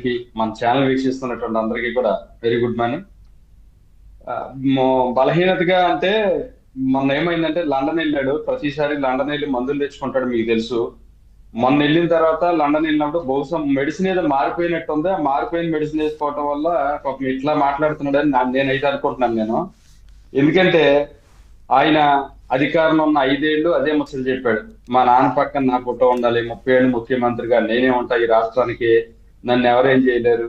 అందరికీ మన ఛానల్ వీక్షిస్తున్నటువంటి అందరికీ కూడా వెరీ గుడ్ మార్నింగ్. బలహీనతగా అంటే మొన్న ఏమైందంటే లండన్ వెళ్ళాడు. ప్రతిసారి లండన్ వెళ్ళి మందులు తెచ్చుకుంటాడు, మీకు తెలుసు. మొన్న వెళ్ళిన తర్వాత లండన్ వెళ్ళినప్పుడు బహుశా మెడిసిన్ ఏదో మారిపోయినట్టుంది. ఆ మారిపోయిన మెడిసిన్ వేసుకోవటం వల్ల పాపం ఇట్లా మాట్లాడుతున్నాడని నేనైతే అనుకుంటున్నాను నేను. ఎందుకంటే ఆయన అధికారంలో ఉన్న 5 ఏళ్ళు అదే ముచ్చలు చెప్పాడు. మా నాన్న పక్కన నా ఫోటో ఉండాలి, 30 ఏళ్ళు ముఖ్యమంత్రిగా నేనే ఉంటా ఈ రాష్ట్రానికి, నన్ను ఎవరేం చేయలేరు.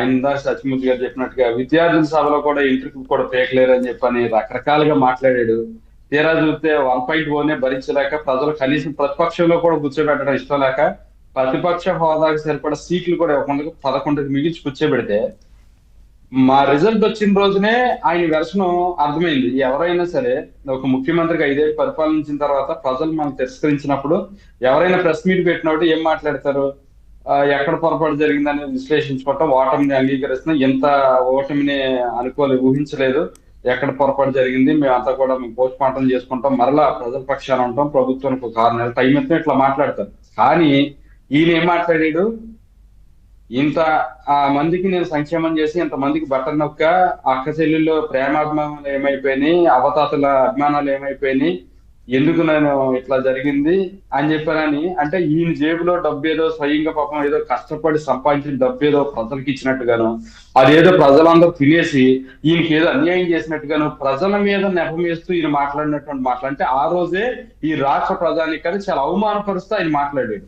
ఇందాక సత్యమూర్తి గారు చెప్పినట్టుగా విద్యార్థుల సభలో కూడా ఇంటర్వ్యూ కూడా పేకలేరు అని చెప్పని రకరకాలుగా మాట్లాడాడు. తీరా చూస్తే 1.0నే భరించలేక ప్రజలు కనీసం ప్రతిపక్షంలో కూడా కూర్చోబెట్టడం ఇష్టం లేక ప్రతిపక్ష హోదాకు సరిపడా సీట్లు కూడా ఇవ్వకుండా 11కి మిగిల్చి కూర్చోబెడితే మా రిజల్ట్ వచ్చిన రోజునే ఆయన వెర్షన్ అర్థమైంది. ఎవరైనా సరే ఒక ముఖ్యమంత్రిగా 5 ఏళ్ళు పరిపాలించిన తర్వాత ప్రజలు మనం తిరస్కరించినప్పుడు ఎవరైనా ప్రెస్ మీట్ పెట్టినప్పుడు ఏం మాట్లాడతారు? ఎక్కడ పొరపాటు జరిగిందని విశ్లేషించుకోవటం, ఓటమిని అంగీకరిస్తున్నాం, ఎంత ఓటమిని ఊహించలేదు, ఎక్కడ పొరపాటు జరిగింది మేమంతా కూడా మేము పోస్ట్ మార్టం చేసుకుంటాం, మరలా ప్రజల పక్షాన ఉంటాం, ప్రభుత్వానికి ఒక 6 నెలల టైం ఇస్తే ఇట్లా మాట్లాడతారు. కానీ ఈయన ఏం మాట్లాడాడు? ఇంత మందికి నేను సంక్షేమం చేసి ఇంతమందికి బట్టలు నొక్క, అక్క చెల్లెళ్ళు ప్రేమాభిమానాలు ఏమైపోయినాయి, అవతాతల అభిమానాలు ఏమైపోయినాయి, ఎందుకు నేను ఇట్లా జరిగింది అని చెప్పానని. అంటే ఈయన జేబులో డబ్బు ఏదో స్వయంగా పాపం ఏదో కష్టపడి సంపాదించిన డబ్బు ఏదో ప్రజలకు ఇచ్చినట్టుగాను, అదేదో ప్రజలందరూ తినేసి ఈయనకి ఏదో అన్యాయం చేసినట్టుగాను ప్రజల మీద నెపమేస్తూ ఈయన మాట్లాడినటువంటి మాటలు, అంటే ఆ రోజే ఈ రాష్ట్ర ప్రజానికాన్ని చాలా అవమానపరుస్తూ ఆయన మాట్లాడాడు.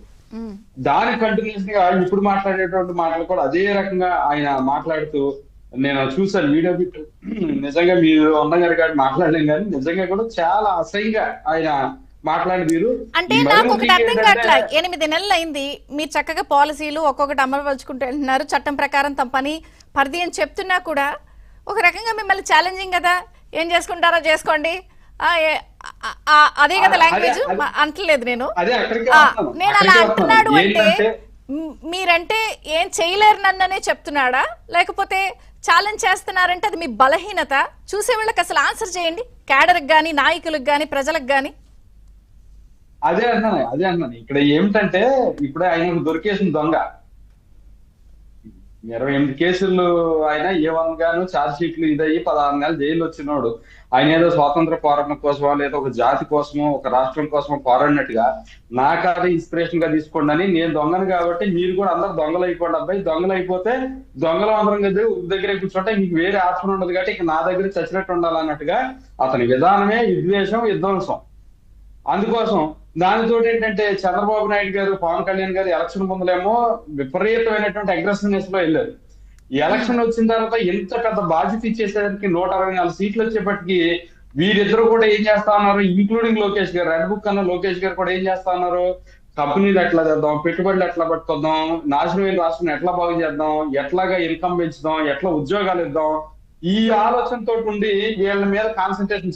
దాని కంటిన్యూస్ గా ఇప్పుడు మాట్లాడేటువంటి మాటలు కూడా అదే రకంగా ఆయన మాట్లాడుతూ నేను చూసాను వీడియో బిట్. నిజంగా మీరు ఉండగారు కానీ మాట్లాడలేం, కానీ నిజంగా కూడా చాలా అసహ్యంగా ఆయన మాట్లాడి మీరు అంటే నాకు ఒకటి అర్థం కావట్లా. 8 నెలలు అయింది, మీరు చక్కగా పాలసీలు ఒక్కొక్కటి అమలుపరుచుకుంటూ వెళ్తున్నారు, చట్టం ప్రకారం తమ పని పరిధి అని చెప్తున్నా కూడా ఒక రకంగా మిమ్మల్ని ఛాలెంజింగ్ కదా, ఏం చేసుకుంటారో చేసుకోండి, అదే కదా లాంగ్వేజ్ అంటలేదు నేను అలా అంటున్నాడు అంటే మీరంటే ఏం చేయలేరు నన్ననే చెప్తున్నాడా, లేకపోతే ఛాలెంజ్ చేస్తున్నారంటే అది మీ బలహీనత? చూసే వాళ్ళకి అసలు ఆన్సర్ చేయండి, క్యాడర్కి గాని నాయకులకు గాని ప్రజలకు గాని. అదే అన్నాను ఇక్కడ ఏమిటంటే ఇప్పుడు ఆయనకు దొరికేసిన దొంగ 28 కేసులు, ఆయన A1 గాను ఛార్జ్ షీట్లు ఇదయ్యి 16 నెలలు జైలు వచ్చినోడు. ఆయన ఏదో స్వాతంత్ర పోరాటం కోసమో లేదా ఒక జాతి కోసమో ఒక రాష్ట్రం కోసమో పోరాడినట్టుగా నా కథ ఇన్స్పిరేషన్ గా తీసుకోండి అని, నేను దొంగను కాబట్టి మీరు కూడా అందరూ దొంగలు అయిపోండి అబ్బాయి, దొంగలు అయిపోతే దొంగలు అందరం దగ్గరే కూర్చుంటే మీకు వేరే ఆప్షన్ ఉండదు కాబట్టి ఇక నా దగ్గర చచ్చినట్టు ఉండాలన్నట్టుగా అతని విధానమే విద్వేషం, విధ్వంసం. అందుకోసం దానితో ఏంటంటే చంద్రబాబు నాయుడు గారు, పవన్ కళ్యాణ్ గారు ఎలక్షన్ ముందులేమో విపరీతమైనటువంటి అగ్రెసివ్నెస్ లో వెళ్ళారు. ఈ ఎలక్షన్ వచ్చిన తర్వాత ఎంత పెద్ద బాధ్యత ఇచ్చేసరికి 164 సీట్లు వచ్చేప్పటికి వీరిద్దరు కూడా ఏం చేస్తా ఉన్నారు, ఇంక్లూడింగ్ లోకేష్ గారు, రెడ్ బుక్ అన్న లోకేష్ గారు కూడా ఏం చేస్తా ఉన్నారు, కంపెనీలు ఎట్లా చేద్దాం, పెట్టుబడులు ఎట్లా పట్టుకొద్దాం, నాశనమైన రాష్ట్రం ఎట్లా బాగు చేద్దాం, ఎట్లాగా ఇన్కమ్ పెంచుదాం, ఎట్లా ఉద్యోగాలు ఇద్దాం, ఈ ఆలోచనతో ఉండి వీళ్ళ మీద కాన్సన్ట్రేషన్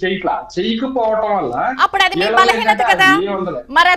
చేయకపోవటం వల్ల అప్పుడు అది మీ బలహీనత కదా. మరి